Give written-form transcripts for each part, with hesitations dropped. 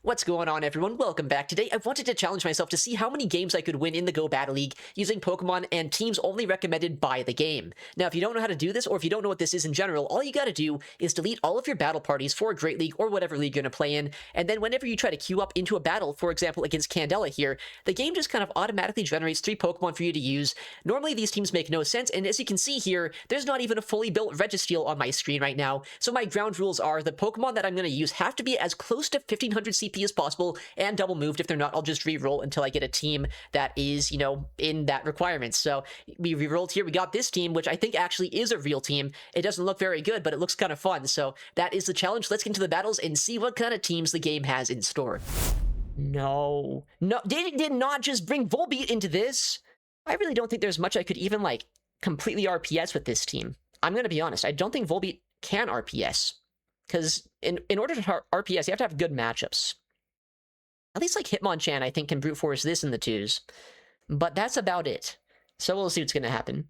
What's going on, everyone? Welcome back. Today, I wanted to challenge myself to see how many games I could win in the Go Battle League using Pokemon and teams only recommended by the game. Now, if you don't know how to do this, or if you don't know what this is in general, all you gotta do is delete all of your battle parties for a Great League or whatever league you're gonna play in, and then whenever you try to queue up into a battle, for example, against Candela here, the game just kind of automatically generates 3 Pokemon for you to use. Normally, these teams make no sense, and as you can see here, there's not even a fully built Registeel on my screen right now, so my ground rules are the Pokemon that I'm gonna use have to be as close to 1500 CP as possible, and double moved. If they're not, I'll just re-roll until I get a team that is, in that requirement. So we re-rolled here. We got this team, which I think actually is a real team. It doesn't look very good, but it looks kind of fun. So that is the challenge. Let's get into the battles and see what kind of teams the game has in store. No, did not just bring Volbeat into this. I really don't think there's much I could even completely RPS with this team. I'm going to be honest. I don't think Volbeat can RPS because in order to RPS, you have to have good matchups. At least Hitmonchan, I think, can brute force this in the 2s. But that's about it. So we'll see what's going to happen.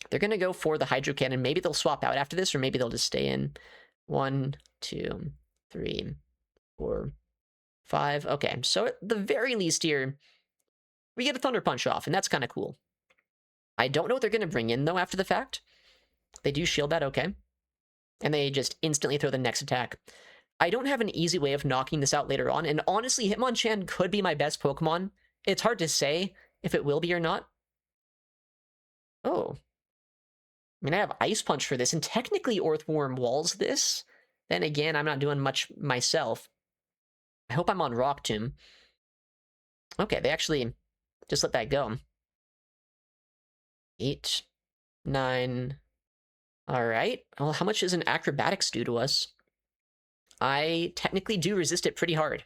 They're going to go for the Hydro Cannon. Maybe they'll swap out after this, or maybe they'll just stay in. 1, 2, 3, 4, 5. Okay, so at the very least here, we get a Thunder Punch off, and that's kind of cool. I don't know what they're going to bring in, though, after the fact. They do shield that, okay. And they just instantly throw the next attack. I don't have an easy way of knocking this out later on, and honestly, Hitmonchan could be my best Pokemon. It's hard to say if it will be or not. Oh. I mean, I have Ice Punch for this, and technically Earthworm walls this. Then again, I'm not doing much myself. I hope I'm on Rock Tomb. Okay, they actually just let that go. 8, 9... Alright, well, how much does an Acrobatics do to us? I technically do resist it pretty hard.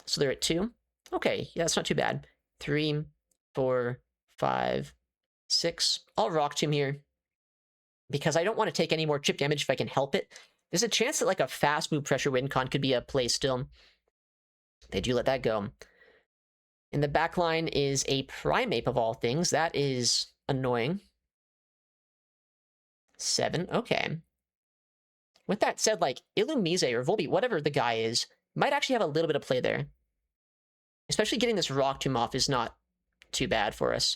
So they're at 2. Okay, yeah, that's not too bad. 3, 4, 5, 6. I'll Rock Tomb here, because I don't want to take any more chip damage if I can help it. There's a chance that a fast move Pressure Wind Con could be a play still. They do let that go. In the back line is a Primeape of all things. That is annoying. 7, okay. With that said, Illumise or Volbeat, whatever the guy is, might actually have a little bit of play there. Especially getting this Rock Tomb off is not too bad for us.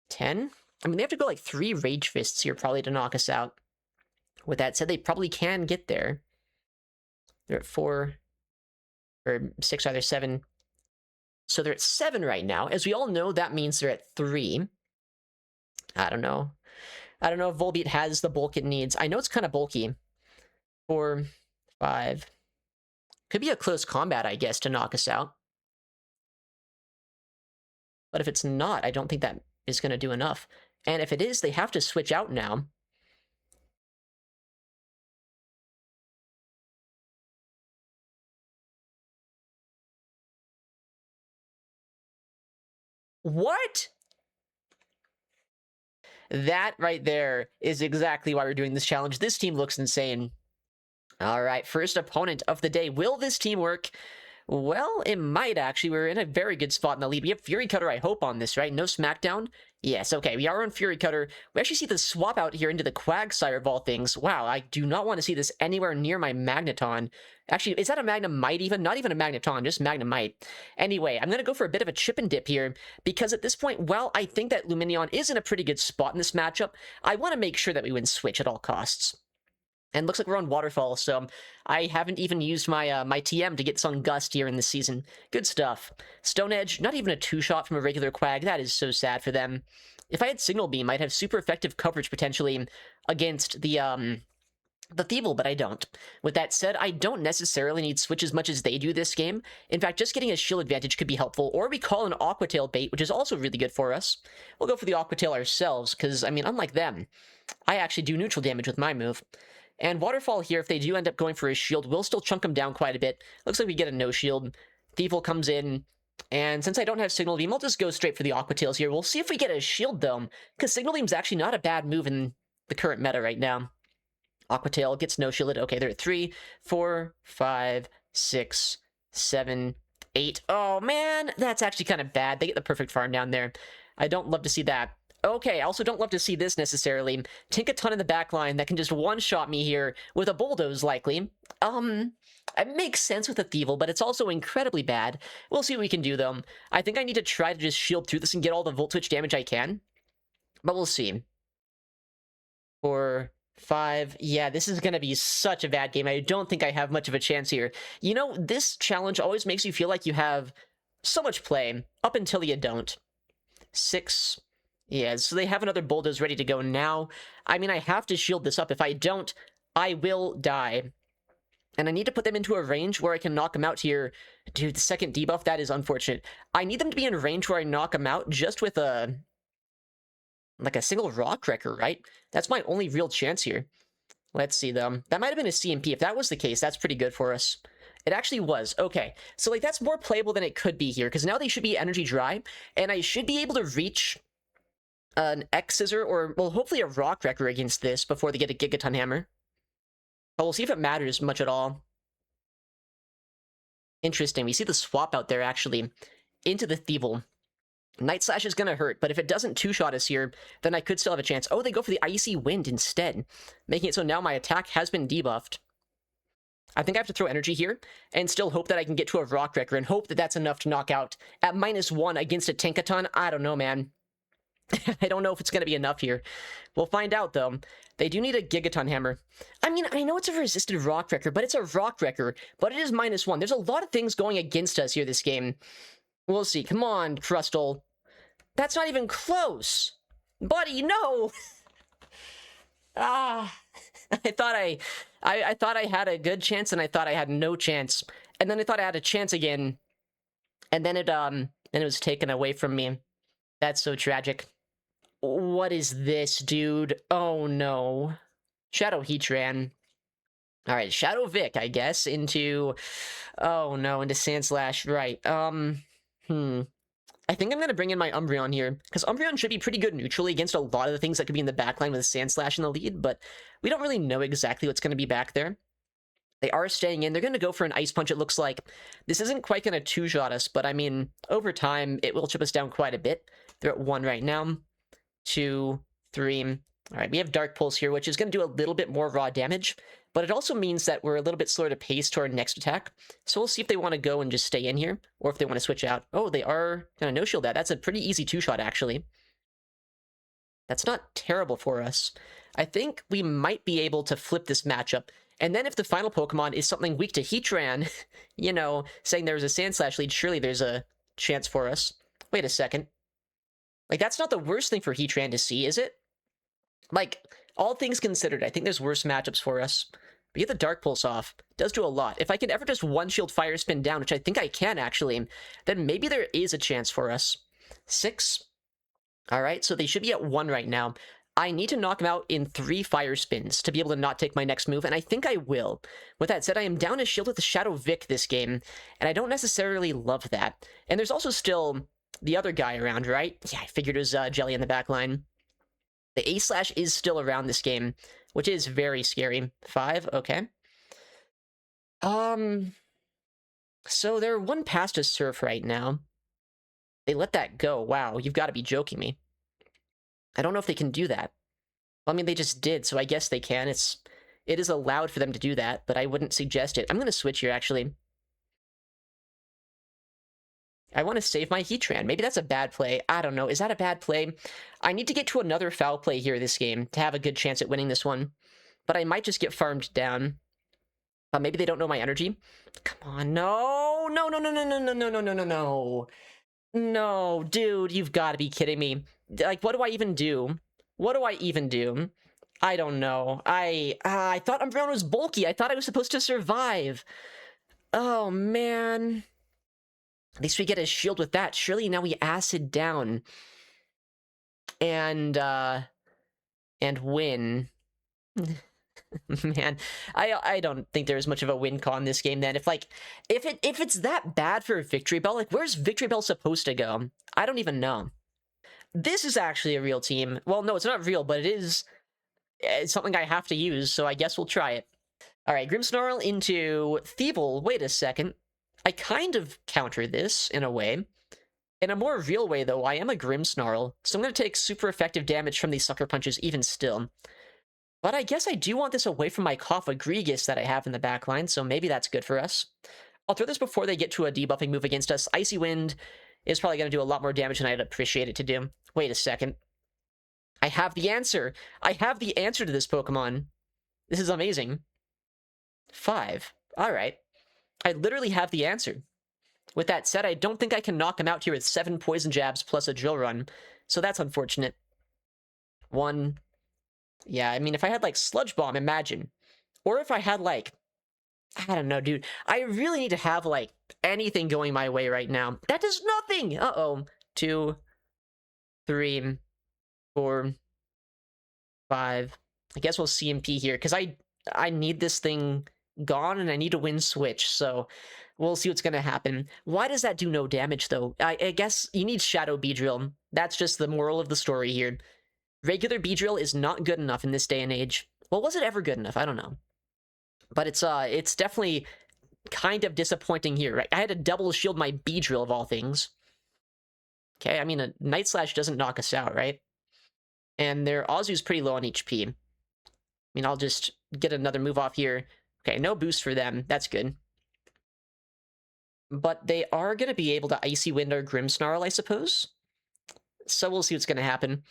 10? I mean, they have to go 3 Rage Fists here probably to knock us out. With that said, they probably can get there. They're at 4, or 6 rather, 7. So they're at 7 right now. As we all know, that means they're at 3. I don't know. I don't know if Volbeat has the bulk it needs. I know it's kind of bulky. 4, 5. Could be a close combat, I guess, to knock us out. But if it's not, I don't think that is going to do enough. And if it is, they have to switch out now. What? That right there is exactly why we're doing this challenge. This team looks insane. All right, first opponent of the day. Will this team work? Well, it might actually. We're in a very good spot in the lead. We have Fury Cutter, I hope, on this, right? No Smackdown? Yes, okay, we are on Fury Cutter. We actually see the swap out here into the Quagsire of all things. Wow, I do not want to see this anywhere near my Magneton. Actually, is that a Magnemite even? Not even a Magneton, just Magnemite. Anyway, I'm going to go for a bit of a chip and dip here, because at this point, while I think that Lumineon is in a pretty good spot in this matchup, I want to make sure that we win Switch at all costs. And looks like we're on Waterfall, so I haven't even used my my TM to get this on Gust here in this season. Good stuff. Stone Edge, not even a 2-shot from a regular Quag. That is so sad for them. If I had Signal Beam, I'd have super effective coverage potentially against the Thievul, but I don't. With that said, I don't necessarily need Switch as much as they do this game. In fact, just getting a shield advantage could be helpful, or we call an Aqua Tail bait, which is also really good for us. We'll go for the Aqua Tail ourselves, because, I mean, unlike them, I actually do neutral damage with my move. And Waterfall here, if they do end up going for his shield, will still chunk him down quite a bit. Looks like we get a no-shield. Thievul comes in, and since I don't have Signal Beam, I'll just go straight for the Aqua Tails here. We'll see if we get a shield, though, because Signal Beam's actually not a bad move in the current meta right now. Aqua Tail gets no-shielded. Okay, they're at 3, 4, 5, 6, 7, 8. Oh, man, that's actually kind of bad. They get the perfect farm down there. I don't love to see that. Okay, I also don't love to see this necessarily. Tinkaton in the back line that can just one-shot me here with a bulldoze, likely. It makes sense with a Thievel, but it's also incredibly bad. We'll see what we can do, though. I think I need to try to just shield through this and get all the Volt Switch damage I can. But we'll see. 4, 5. Yeah, this is going to be such a bad game. I don't think I have much of a chance here. You know, this challenge always makes you feel like you have so much play up until you don't. 6. Yeah, so they have another bulldoze ready to go now. I mean, I have to shield this up. If I don't, I will die. And I need to put them into a range where I can knock them out here. Dude, the second debuff, that is unfortunate. I need them to be in a range where I knock them out just with a... like a single rock wrecker, right? That's my only real chance here. Let's see, though. That might have been a CMP. If that was the case, that's pretty good for us. It actually was. Okay. So, like, that's more playable than it could be here, because now they should be energy dry, and I should be able to reach an X-Scissor, or, well, hopefully a Rock Wrecker against this before they get a Gigaton Hammer. But we'll see if it matters much at all. Interesting. We see the swap out there, actually, into the Thievel. Night Slash is going to hurt, but if it doesn't two-shot us here, then I could still have a chance. Oh, they go for the Icy Wind instead, making it so now my attack has been debuffed. I think I have to throw energy here and still hope that I can get to a Rock Wrecker and hope that that's enough to knock out. At -1 against a Tinkaton, I don't know, man. I don't know if it's going to be enough here. We'll find out, though. They do need a Gigaton Hammer. I mean, I know it's a resisted Rock Wrecker, but it's a Rock Wrecker. But it is -1. There's a lot of things going against us here this game. We'll see. Come on, Crustle. That's not even close. Buddy, no! I thought I had a good chance, and I thought I had no chance. And then I thought I had a chance again. And then it was taken away from me. That's so tragic. What is this, dude? Oh, no. Shadow Heatran. Alright, Shadow Vic, I guess, into... oh, no, into Sandslash. Right, I think I'm going to bring in my Umbreon here, because Umbreon should be pretty good neutrally against a lot of the things that could be in the backline with Sandslash in the lead, but we don't really know exactly what's going to be back there. They are staying in. They're going to go for an Ice Punch, it looks like. This isn't quite going to two-shot us, but I mean, over time, it will chip us down quite a bit. They're at 1 right now. 2, 3. All right, we have Dark Pulse here, which is going to do a little bit more raw damage, but it also means that we're a little bit slower to pace to our next attack. So we'll see if they want to go and just stay in here, or if they want to switch out. Oh, they are going to no-shield that. That's a pretty easy two-shot, actually. That's not terrible for us. I think we might be able to flip this matchup. And then if the final Pokemon is something weak to Heatran, you know, saying there's a Sandslash lead, surely there's a chance for us. Wait a second. Like, that's not the worst thing for Heatran to see, is it? Like, all things considered, I think there's worse matchups for us. But get the Dark Pulse off. It does do a lot. If I can ever just one-shield Fire Spin down, which I think I can, actually, then maybe there is a chance for us. 6. Alright, so they should be at 1 right now. I need to knock them out in 3 Fire Spins to be able to not take my next move, and I think I will. With that said, I am down a shield with the Shadow Vic this game, and I don't necessarily love that. And there's also still the other guy around, right? Yeah, I figured it was Jelly in the back line. The A-Slash is still around this game, which is very scary. 5, okay. So they're 1 past a Surf right now. They let that go. Wow, you've got to be joking me. I don't know if they can do that. Well, I mean, they just did, so I guess they can. It is allowed for them to do that, but I wouldn't suggest it. I'm going to switch here, actually. I want to save my Heatran. Maybe that's a bad play. I don't know. Is that a bad play? I need to get to another foul play here this game to have a good chance at winning this one. But I might just get farmed down. Maybe they don't know my energy. Come on, no! No, no, no, no, no, no, no, no, no, no, no. No, dude, you've got to be kidding me. Like, what do I even do? What do I even do? I don't know. I thought Umbreon was bulky. I thought I was supposed to survive. Oh, man. At least we get a shield with that. Surely now we acid down. And win. Man, I don't think there's much of a win con in this game then. If it's that bad for Victory Bell, like, where's Victory Bell supposed to go? I don't even know. This is actually a real team. Well, no, it's not real, but it's something I have to use, so I guess we'll try it. Alright, Grimmsnarl into Thievel. Wait a second. I kind of counter this, in a way. In a more real way, though, I am a Grimmsnarl, so I'm going to take super effective damage from these Sucker Punches even still. But I guess I do want this away from my Coffagrigus that I have in the backline, so maybe that's good for us. I'll throw this before they get to a debuffing move against us. Icy Wind is probably going to do a lot more damage than I'd appreciate it to do. Wait a second. I have the answer. I have the answer to this Pokemon. This is amazing. 5. All right. I literally have the answer. With that said, I don't think I can knock him out here with 7 Poison Jabs plus a Drill Run, so that's unfortunate. 1. Yeah, I mean, if I had, like, Sludge Bomb, imagine. Or if I had, like, I don't know, dude. I really need to have, like, anything going my way right now. That does nothing! Uh-oh. 2, 3, 4, 5. I guess we'll CMP here, because I need this thing gone, and I need to win Switch, so we'll see what's going to happen. Why does that do no damage, though? I guess you need Shadow Beedrill. That's just the moral of the story here. Regular Beedrill is not good enough in this day and age. Well, was it ever good enough? I don't know. But it's definitely kind of disappointing here, right? I had to double shield my Beedrill of all things. Okay, I mean, a Night Slash doesn't knock us out, right? And their Azu's pretty low on HP. I mean, I'll just get another move off here. Okay, no boost for them. That's good. But they are going to be able to Icy Wind our Grimmsnarl, I suppose. So we'll see what's going to happen.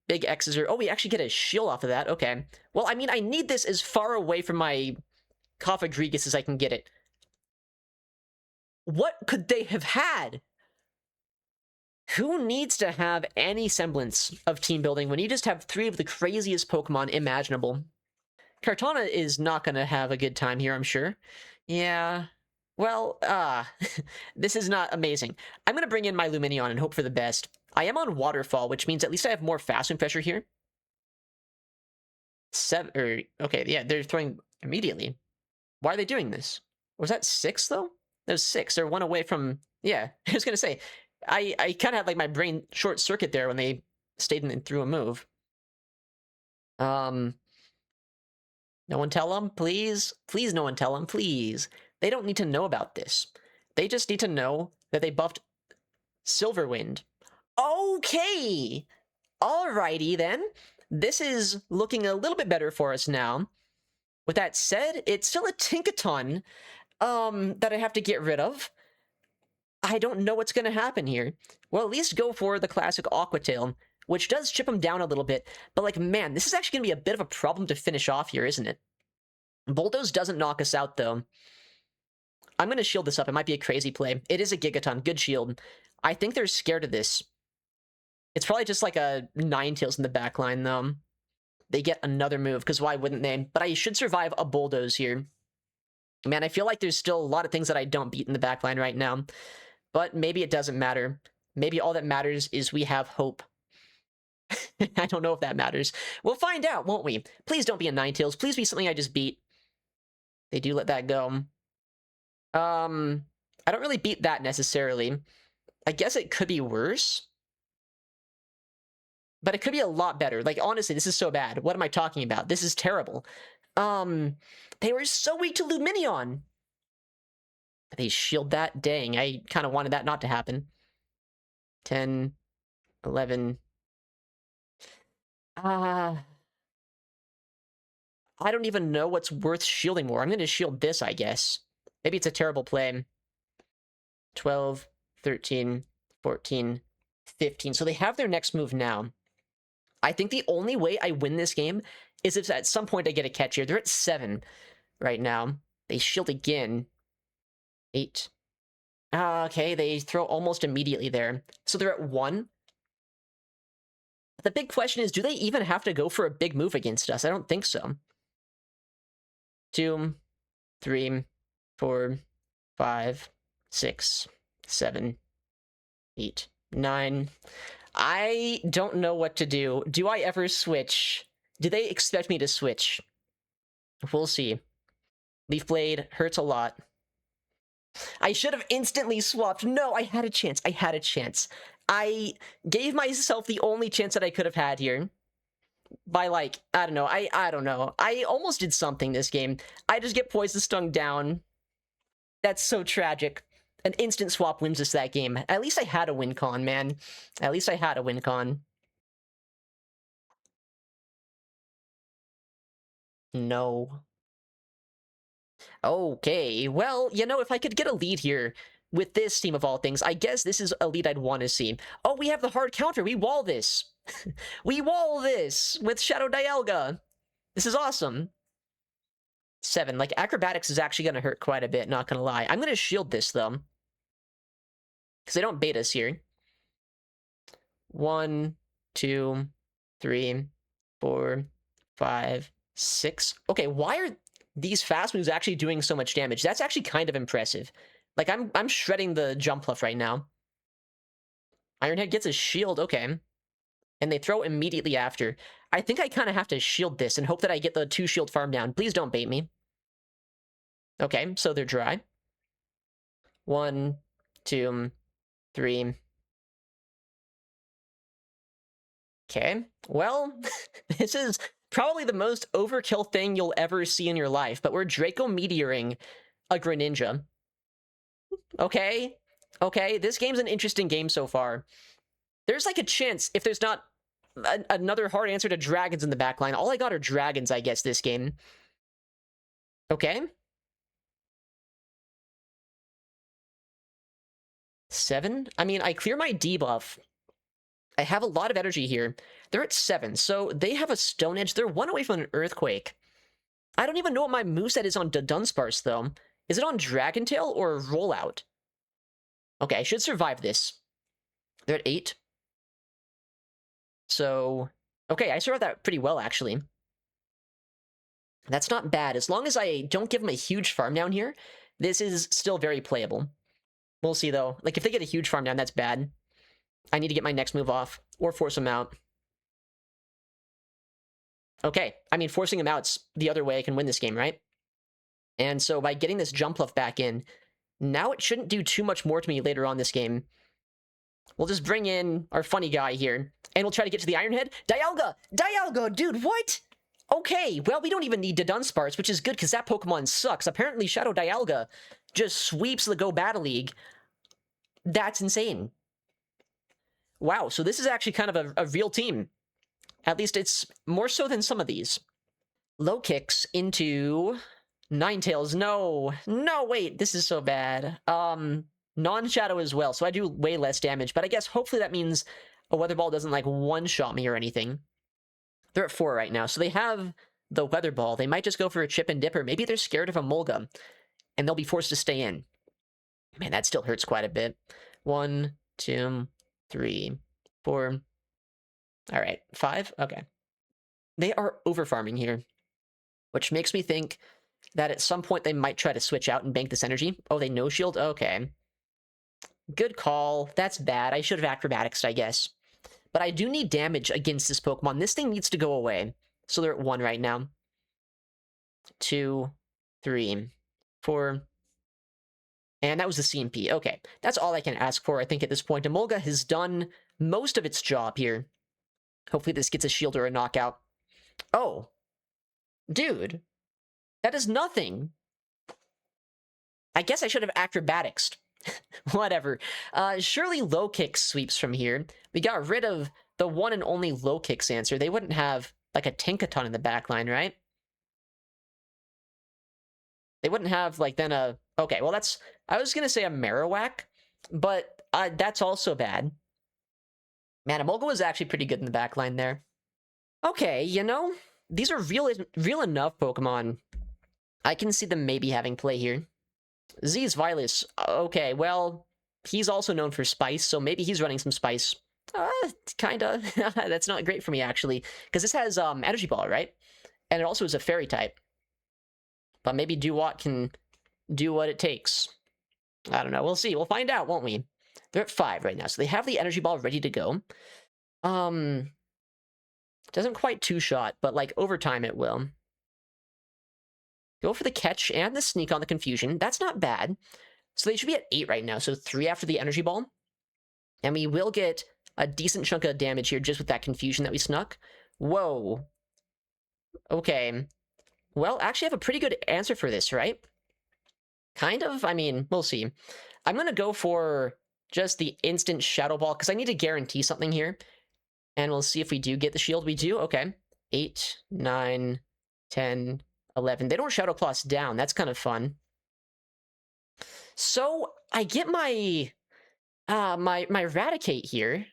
Big X's are... Oh, we actually get a shield off of that. Okay. Well, I mean, I need this as far away from my Coffagrigus as I can get it. What could they have had? Who needs to have any semblance of team building when you just have 3 of the craziest Pokemon imaginable? Kartana is not going to have a good time here, I'm sure. Yeah. Well, this is not amazing. I'm going to bring in my Lumineon and hope for the best. I am on Waterfall, which means at least I have more Fast Wind pressure here. 7, okay, yeah, they're throwing immediately. Why are they doing this? Was that 6, though? That was 6. They're 1 away from... Yeah, I was going to say, I kind of had, like, my brain short-circuit there when they stayed and threw a move. No one tell them, please? Please no one tell them, please. They don't need to know about this. They just need to know that they buffed Silverwind. Okay! Alrighty, then. This is looking a little bit better for us now. With that said, it's still a Tinkaton that I have to get rid of. I don't know what's going to happen here. Well, at least go for the classic Aqua Tail, which does chip him down a little bit. But, like, man, this is actually going to be a bit of a problem to finish off here, isn't it? Bulldoze doesn't knock us out, though. I'm going to shield this up. It might be a crazy play. It is a Gigaton. Good shield. I think they're scared of this. It's probably just like a Ninetales in the backline, though. They get another move, because why wouldn't they? But I should survive a Bulldoze here. Man, I feel like there's still a lot of things that I don't beat in the backline right now. But maybe it doesn't matter. Maybe all that matters is we have hope. I don't know if that matters. We'll find out, won't we? Please don't be a Ninetales. Please be something I just beat. They do let that go. I don't really beat that necessarily. I guess it could be worse. But it could be a lot better. Like, honestly, this is so bad. What am I talking about? This is terrible. They were so weak to Lumineon. They shield that? Dang, I kind of wanted that not to happen. 10, 11... I don't even know what's worth shielding more. I'm going to shield this, I guess. Maybe it's a terrible play. 12, 13, 14, 15. So they have their next move now. I think the only way I win this game is if at some point I get a catch here. They're at 7 right now. They shield again. 8. Okay, they throw almost immediately there. So they're at 1. The big question is, do they even have to go for a big move against us? I don't think so. 2, 3, 4, 5, 6, 7, 8, 9. I don't know what to do. Do I ever switch? Do they expect me to switch? We'll see. Leaf Blade hurts a lot. I should have instantly swapped. No, I had a chance. I had a chance. I gave myself the only chance that I could have had here. By, like, I don't know. I don't know. I almost did something this game. I just get Poison Stung down. That's so tragic. An instant swap wins us that game. At least I had a win con, man. At least I had a win con. No. Okay, well, you know, if I could get a lead here with this team of all things, I guess this is a lead I'd want to see. Oh, we have the hard counter. We wall this. We wall this with Shadow Dialga. This is awesome. 7. Like, acrobatics is actually going to hurt quite a bit, not going to lie. I'm going to shield this, though. Because they don't bait us here. 1, 2, 3, 4, 5, 6. Okay, why are these fast moves actually doing so much damage? That's actually kind of impressive. Like, I'm shredding the Jumpluff right now. Ironhead gets a shield, okay. And they throw immediately after. I think I kind of have to shield this and hope that I get the 2 shield farm down. Please don't bait me. Okay, so they're dry. 1, 2, 3. Okay, well, this is probably the most overkill thing you'll ever see in your life, but we're Draco Meteoring a Greninja. Okay, this game's an interesting game so far. There's like a chance, if there's not another hard answer to dragons in the backline. All I got are dragons, I guess, this game. Okay. 7? I mean, I clear my debuff. I have a lot of energy here. They're at 7, so they have a Stone Edge. They're 1 away from an Earthquake. I don't even know what my moveset is on Dunsparce, though. Is it on Dragon Tail or Rollout? Okay, I should survive this. They're at 8. So, okay, I survived that pretty well, actually. That's not bad. As long as I don't give them a huge farm down here, this is still very playable. We'll see, though. Like, if they get a huge farm down, that's bad. I need to get my next move off, or force them out. Okay, I mean, forcing them out's the other way I can win this game, right? And so by getting this Jumpluff back in, now it shouldn't do too much more to me later on this game. We'll just bring in our funny guy here, and we'll try to get to the Ironhead. Dialga! Dialga, dude, what? Okay, well, we don't even need to Dunsparce, which is good, because that Pokemon sucks. Apparently, Shadow Dialga just sweeps the Go Battle League. That's insane. Wow, so this is actually kind of a real team. At least it's more so than some of these. Low kicks into Ninetales. No, wait, this is so bad. Non-shadow as well, so I do way less damage, but I guess hopefully that means a Weather Ball doesn't, like, one-shot me or anything. They're at 4 right now, so they have the Weather Ball. They might just go for a Chip and Dipper. Maybe they're scared of a Molga, and they'll be forced to stay in. Man, that still hurts quite a bit. 1, 2, 3, 4. All right, 5? Okay. They are over-farming here, which makes me think that at some point they might try to switch out and bank this energy. Oh, they no-shield? Okay. Good call. That's bad. I should have acrobatics, I guess. But I do need damage against this Pokemon. This thing needs to go away. So they're at 1 right now. 2, 3, 4. And that was the CMP. Okay, that's all I can ask for, I think, at this point. Emolga has done most of its job here. Hopefully this gets a shield or a knockout. Oh. Dude. That is nothing. I guess I should have acrobatics. Whatever. Surely low kick sweeps from here. We got rid of the one and only low kicks answer. They wouldn't have, like, a Tinkaton in the backline, right? They wouldn't have, like, then a... Okay, well, that's... I was gonna say a Marowak, but that's also bad. Man, Emolga was actually pretty good in the backline there. Okay, you know, these are real enough Pokemon. I can see them maybe having play here. Z's Vilas. Okay, well, he's also known for Spice, so maybe he's running some Spice. Kinda. That's not great for me, actually, because this has Energy Ball, right? And it also is a Fairy type. But maybe Dewott can do what it takes. I don't know. We'll see. We'll find out, won't we? They're at 5 right now, so they have the Energy Ball ready to go. Doesn't quite two-shot, but, like, over time it will. Go for the catch and the sneak on the confusion. That's not bad. So they should be at 8 right now, so 3 after the Energy Ball. And we will get a decent chunk of damage here just with that confusion that we snuck. Whoa. Okay. Well, actually I have a pretty good answer for this, right? Kind of. I mean, we'll see. I'm going to go for just the instant Shadow Ball because I need to guarantee something here. And we'll see if we do get the shield. We do. Okay. 8, 9, 10, 11. They don't Shadow Claw us down. That's kind of fun. So I get my my Eradicate here.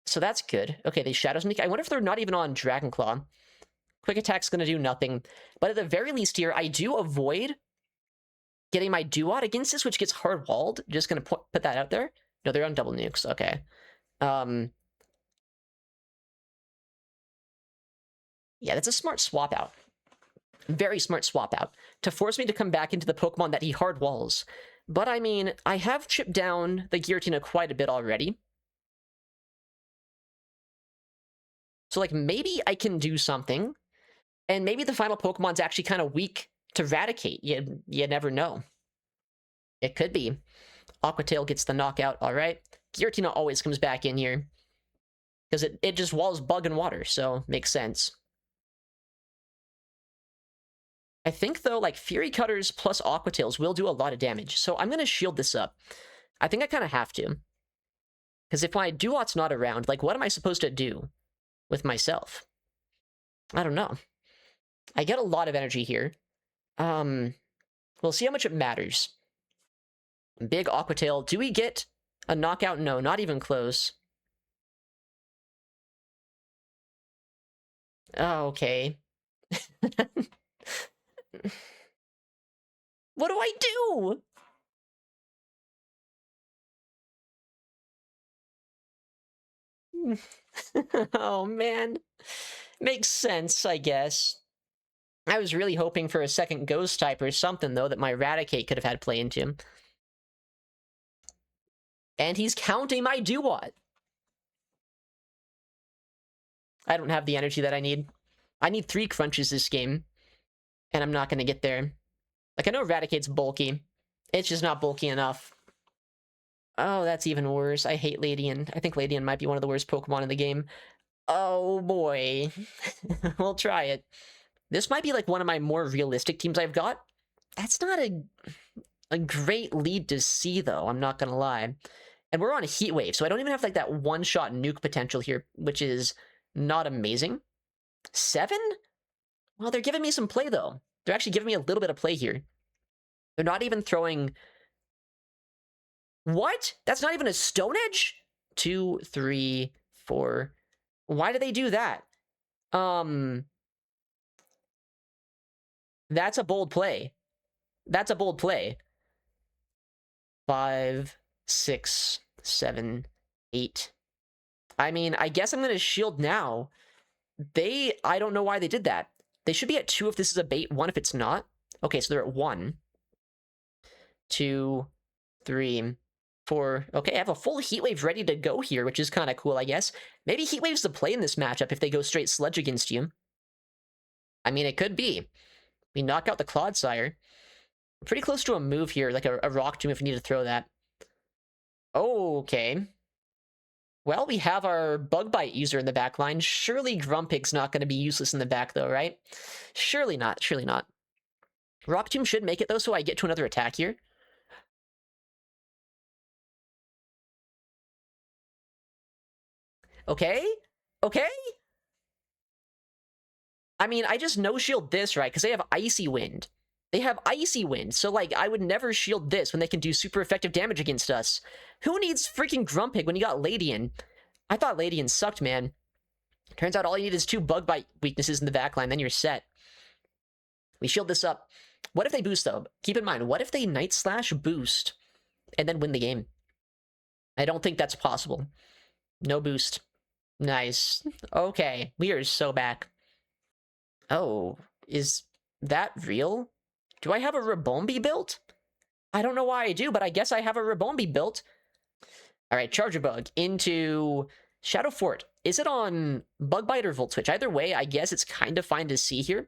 So that's good. Okay, they Shadows me. I wonder if they're not even on Dragon Claw. Quick Attack's going to do nothing. But at the very least here, I do avoid getting my Duat against this, which gets hard-walled. Just going to put that out there. No, they're on double nukes. Okay. Yeah, that's a smart swap out. Very smart swap out. To force me to come back into the Pokemon that he hard-walls. But I mean, I have chipped down the Giratina quite a bit already. So, like, maybe I can do something. And maybe the final Pokemon's actually kind of weak to Eradicate. You never know. It could be. Aquatail gets the knockout. All right. Giratina always comes back in here. Because it just walls Bug and Water, so makes sense. I think, though, like, Fury Cutters plus Aquatails will do a lot of damage. So I'm going to shield this up. I think I kind of have to. Because if my Duat's not around, like, what am I supposed to do with myself? I don't know. I get a lot of energy here. We'll see how much it matters. Big Aquatail. Do we get a knockout? No, not even close. Oh, okay. What do I do? Oh, man. Makes sense, I guess. I was really hoping for a second Ghost type or something, though, that my Eradicate could have had play into him. And he's counting my Duat. I don't have the energy that I need. I need 3 crunches this game. And I'm not going to get there. Like, I know Eradicate's bulky. It's just not bulky enough. Oh, that's even worse. I hate Ladian. I think Ladian might be one of the worst Pokemon in the game. Oh, boy. We'll try it. This might be, like, one of my more realistic teams I've got. That's not a great lead to see, though. I'm not gonna lie. And we're on a Heat Wave, so I don't even have, like, that one-shot nuke potential here, which is not amazing. 7? Well, they're giving me some play, though. They're actually giving me a little bit of play here. They're not even throwing... What? That's not even a Stone Edge? 2, 3, 4. Why do they do that? That's a bold play. That's a bold play. 5, 6, 7, 8. I mean, I guess I'm going to shield now. I don't know why they did that. They should be at 2 if this is a bait, 1 if it's not. Okay, so they're at 1, 2, 3, 4. Okay, I have a full Heat Wave ready to go here, which is kind of cool, I guess. Maybe Heat Wave's the play in this matchup if they go straight Sludge against you. I mean, it could be. We knock out the Clodsire. Pretty close to a move here, like a Rock Tomb if we need to throw that. Okay. Well, we have our Bug Bite user in the back line. Surely Grumpig's not going to be useless in the back, though, right? Surely not. Surely not. Rock Tomb should make it, though, so I get to another attack here. Okay? Okay? I mean, I just no-shield this, right? Because they have Icy Wind. They have Icy Wind, so, like, I would never shield this when they can do super effective damage against us. Who needs freaking Grumpig when you got Ladian? I thought Ladian sucked, man. Turns out all you need is 2 Bug Bite weaknesses in the backline, then you're set. We shield this up. What if they boost, though? Keep in mind, what if they Night Slash boost and then win the game? I don't think that's possible. No boost. Nice. Okay, we are so back. Oh, is that real? Do I have a Rabombi built? I don't know why I do, but I guess I have a Rabombi built. All right, Charger Bug into Shadow Fort. Is it on Bug Bite or Volt Switch? Either way, I guess it's kind of fine to see here.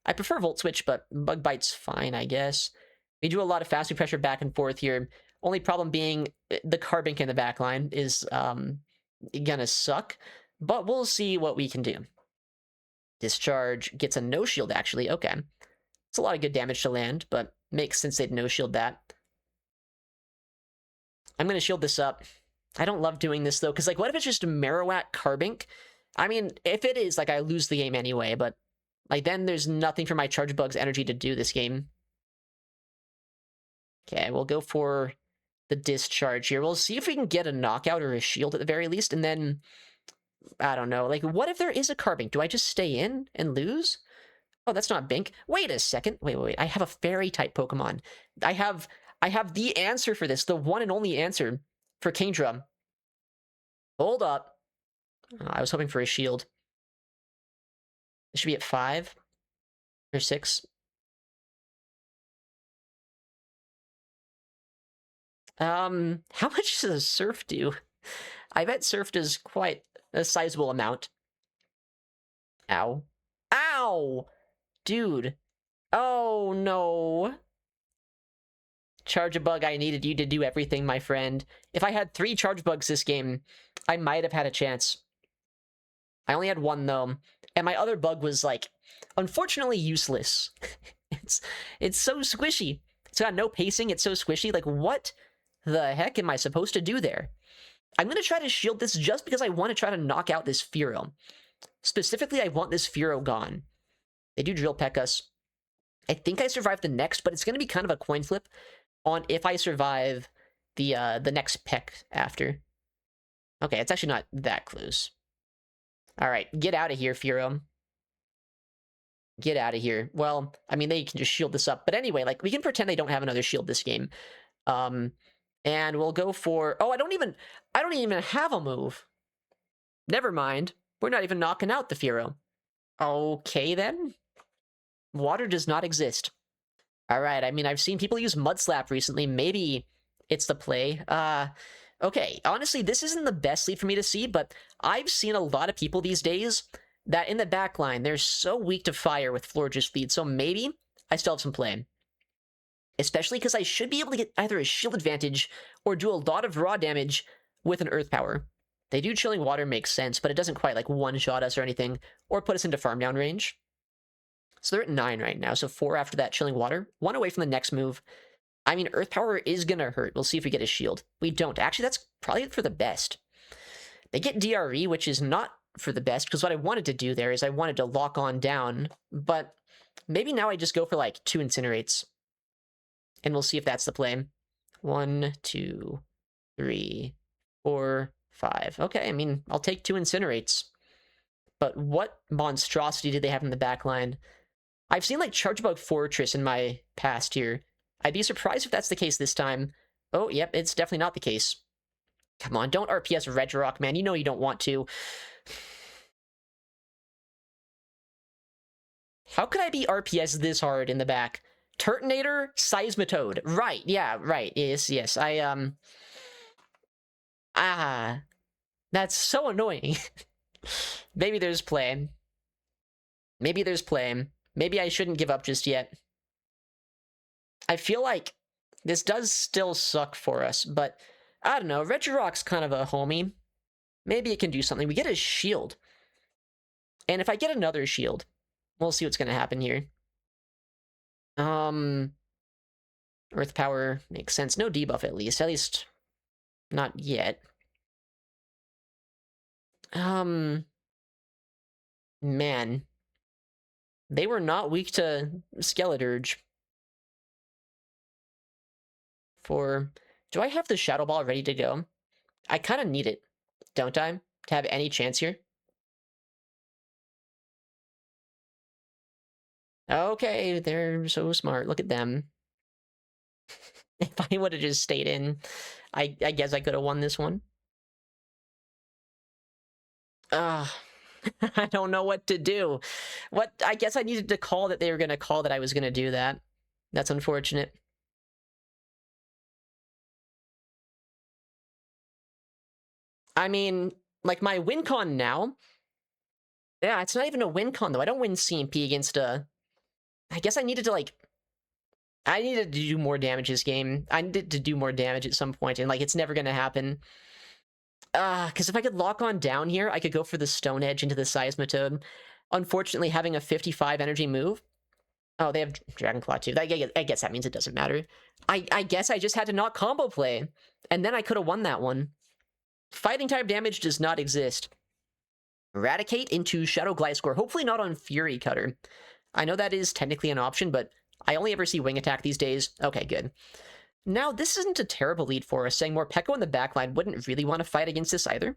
I prefer Volt Switch, but Bug Bite's fine, I guess. We do a lot of fast pressure back and forth here. Only problem being the Carbink in the back line is gonna suck, but we'll see what we can do. Discharge gets a no shield, actually. Okay. It's a lot of good damage to land, but Makes sense they'd no-shield that. I'm gonna shield this up. I don't love doing this, though, because, like, what if it's just a Marowak Carbink? I mean, if it is, like, I lose the game anyway, but, like, then there's nothing for my Charge Bug's energy to do this game. Okay, we'll go for the Discharge here. We'll see if we can get a knockout or a shield at the very least, and then, I don't know, like, what if there is a Carbink? Do I just stay in and lose? Oh, that's not Bink. Wait a second. Wait. I have a Fairy-type Pokemon. I have the answer for this, the one and only answer for Kingdra. Hold up. I was hoping for a shield. It should be at 5 or 6. How much does Surf do? I bet Surf does quite a sizable amount. Ow. Ow! Dude. Oh, no. Charge a Bug, I needed you to do everything, my friend. If I had 3 Charge Bugs this game, I might have had a chance. I only had 1, though. And my other bug was, like, unfortunately useless. It's so squishy. It's got no pacing, it's so squishy. Like, what the heck am I supposed to do there? I'm going to try to shield this just because I want to try to knock out this Fearow. Specifically, I want this Fearow gone. They do Drill Peck us. I think I survived the next, but it's going to be kind of a coin flip on if I survive the next Peck after. Okay, it's actually not that close. All right, get out of here, Fearow. Get out of here. Well, I mean, they can just shield this up. But anyway, like, we can pretend they don't have another shield this game. And we'll go for... Oh, I don't even have a move. Never mind. We're not even knocking out the Fearow. Okay, then. Water does not exist. All right, I mean, I've seen people use Mud Slap recently. Maybe it's the play. Okay, honestly, this isn't the best lead for me to see, but I've seen a lot of people these days that in the back line, they're so weak to fire with Florges lead, so maybe I still have some play. Especially because I should be able to get either a shield advantage or do a lot of raw damage with an Earth Power. They do Chilling Water makes sense, but it doesn't quite, like, one-shot us or anything, or put us into farm down range. So they're at 9 right now, so 4 after that Chilling Water. 1 away from the next move. I mean, Earth Power is gonna hurt. We'll see if we get a shield. We don't. Actually, that's probably for the best. They get DRE, which is not for the best, because what I wanted to do there is I wanted to lock on down, but maybe now I just go for, like, 2 Incinerates. And we'll see if that's the play. 1, 2, 3, 4, 5. Okay, I mean, I'll take 2 Incinerates. But what monstrosity did they have in the back line? I've seen, like, Charge Bug Fortress in my past here. I'd be surprised if that's the case this time. Oh, yep, it's definitely not the case. Come on, don't RPS Regirock, man. You know you don't want to. How could I be RPS this hard in the back? Turtonator, Seismitoad. Right, yeah, right. Yes. That's so annoying. Maybe there's play. Maybe there's play. Maybe I shouldn't give up just yet. I feel like this does still suck for us, but I don't know. Regirock's kind of a homie. Maybe it can do something. We get a shield. And if I get another shield, we'll see what's going to happen here. Earth Power makes sense. No debuff, at least. At least, not yet. Man. They were not weak to Skeleturge. Do I have the Shadow Ball ready to go? I kind of need it, don't I? To have any chance here? Okay, they're so smart. Look at them. If I would have just stayed in, I guess I could have won this one. I don't know what to do. I guess I needed to call that they were going to call that I was going to do that. That's unfortunate. I mean, like, my win con now... Yeah, it's not even a win con, though. I don't win CMP against a... I guess I needed to, like... I needed to do more damage this game. I needed to do more damage at some point, and, like, it's never gonna happen. Because if I could lock on down here, I could go for the Stone Edge into the Seismitoad. Unfortunately, having a 55 energy move, Oh, they have Dragon Claw too. I guess that means it doesn't matter. I guess I just had to not combo play, and then I could have won that one. Fighting type damage does not exist. Eradicate into Shadow Gliscor. Hopefully not on Fury Cutter. I know that is technically an option, but I only ever see Wing Attack these days. Okay, good. Now, this isn't a terrible lead for us, saying more Pekko in the backline wouldn't really want to fight against this either.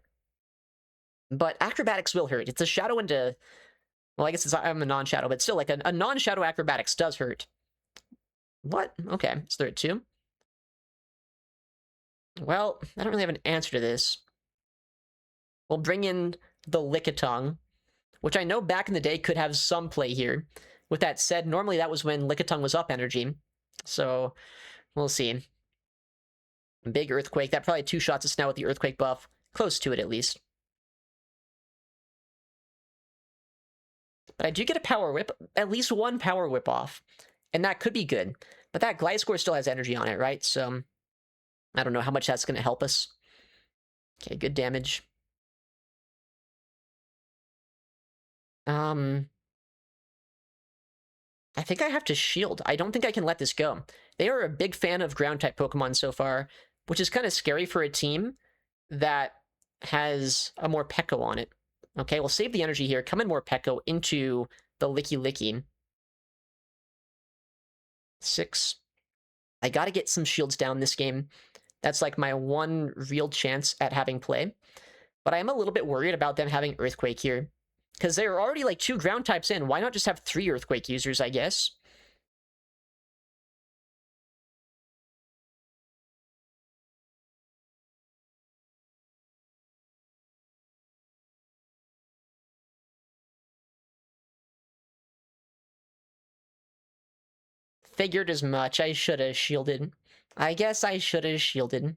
But Acrobatics will hurt. It's a Shadow into... Well, I guess I'm a non-Shadow, but still, like, a non-Shadow Acrobatics does hurt. What? Okay, it's third 2. Well, I don't really have an answer to this. We'll bring in the Lickitung, which I know back in the day could have some play here. With that said, normally that was when Lickitung was up energy. So, we'll see. Big Earthquake. That probably 2 shots us now with the Earthquake buff. Close to it, at least. But I do get a Power Whip. At least 1 Power Whip off. And that could be good. But that Gliscor still has energy on it, right? So, I don't know how much that's going to help us. Okay, good damage. I think I have to shield. I don't think I can let this go. They are a big fan of ground-type Pokemon so far, which is kind of scary for a team that has a more Pekko on it. Okay, we'll save the energy here. Come in more Pekko into the Licky. 6. I gotta get some shields down this game. That's like my one real chance at having play. But I am a little bit worried about them having Earthquake here. Because they're already like 2 ground types in. Why not just have 3 Earthquake users, I guess? Figured as much. I should have shielded. I guess I should have shielded.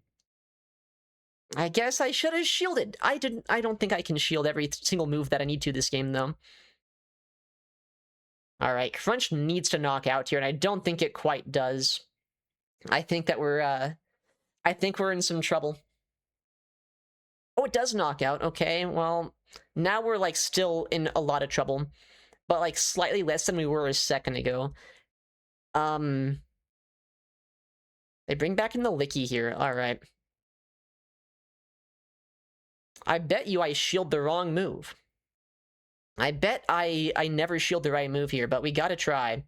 I don't think I can shield every single move that I need to this game, though. Alright, Crunch needs to knock out here, and I don't think it quite does. I think we're in some trouble. Oh, it does knock out. Okay, well, now we're, like, still in a lot of trouble. But, like, slightly less than we were a second ago. They bring back in the Licky here. Alright. I bet you I shield the wrong move. I bet I never shield the right move here, but we gotta try.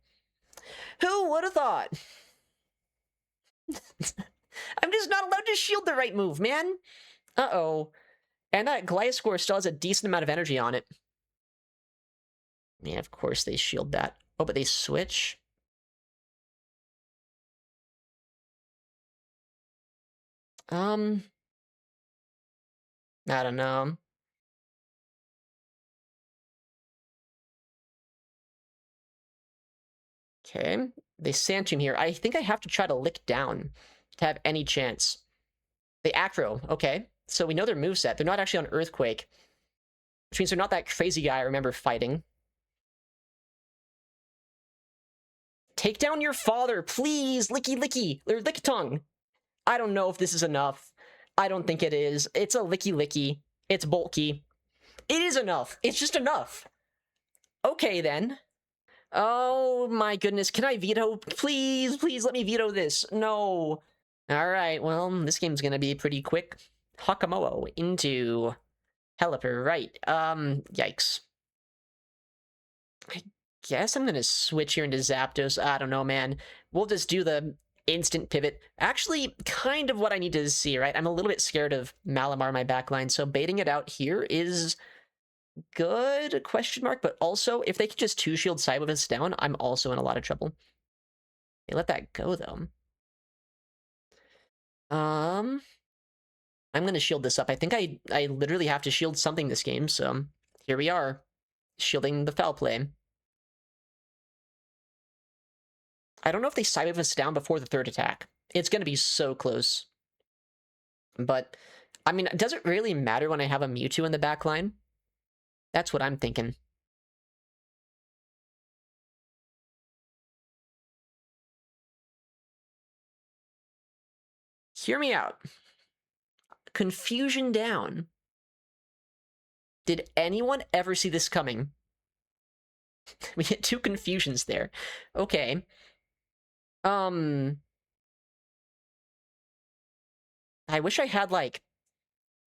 Who would have thought? I'm just not allowed to shield the right move, man. Uh-oh. And that Gliscor still has a decent amount of energy on it. Yeah, of course they shield that. Oh, but they switch? I don't know. Okay. They Santum here. I think I have to try to lick down to have any chance. They Acro. Okay. So we know their moveset. They're not actually on Earthquake. Which means they're not that crazy guy I remember fighting. Take down your father, please! Licky! Or Lickitung! I don't know if this is enough. I don't think it is. It's a Licky. It's bulky. It is enough. It's just enough. Okay, then. Oh, my goodness. Can I veto? Please let me veto this. No. Alright, well, this game's gonna be pretty quick. Hakamoa into Pelipper, right. Yikes. I guess I'm gonna switch here into Zapdos. I don't know, man. We'll just do the instant pivot. Actually, kind of what I need to see, right? I'm a little bit scared of Malamar, my backline, so baiting it out here is good, question mark, but also, if they could just 2-shield side with us down, I'm also in a lot of trouble. They let that go, though. I'm gonna shield this up. I think I literally have to shield something this game, so here we are. Shielding the foul play. I don't know if they side with us down before the 3rd attack. It's gonna be so close. But, I mean, does it really matter when I have a Mewtwo in the back line? That's what I'm thinking. Hear me out. Confusion down. Did anyone ever see this coming? We get 2 confusions there. Okay. I wish I had, like,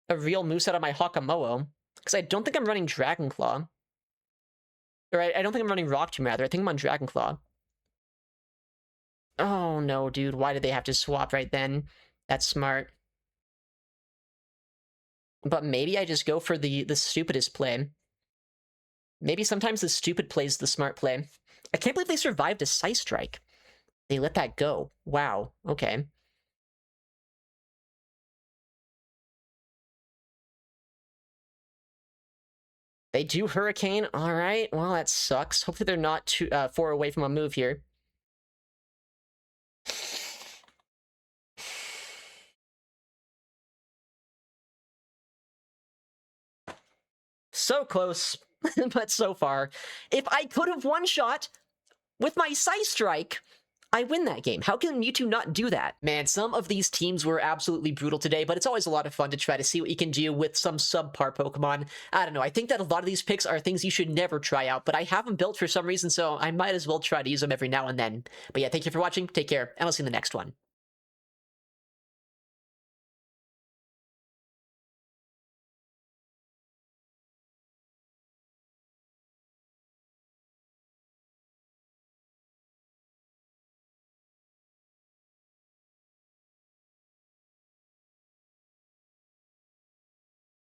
a real moveset on my Hakamoa, because I don't think I'm running Dragon Claw. Or I don't think I'm running Rock Tomb, rather. I think I'm on Dragon Claw. Oh, no, dude. Why did they have to swap right then? That's smart. But maybe I just go for the stupidest play. Maybe sometimes the stupid play is the smart play. I can't believe they survived a Psy Strike. They let that go. Wow. Okay. They do Hurricane. All right. Well, that sucks. Hopefully they're not too far away from a move here. So close, but so far. If I could have one-shot with my Psy Strike, I win that game. How can Mewtwo not do that? Man, some of these teams were absolutely brutal today, but it's always a lot of fun to try to see what you can do with some subpar Pokemon. I don't know, I think that a lot of these picks are things you should never try out, but I have them built for some reason, so I might as well try to use them every now and then. But yeah, thank you for watching, take care, and I'll see you in the next one.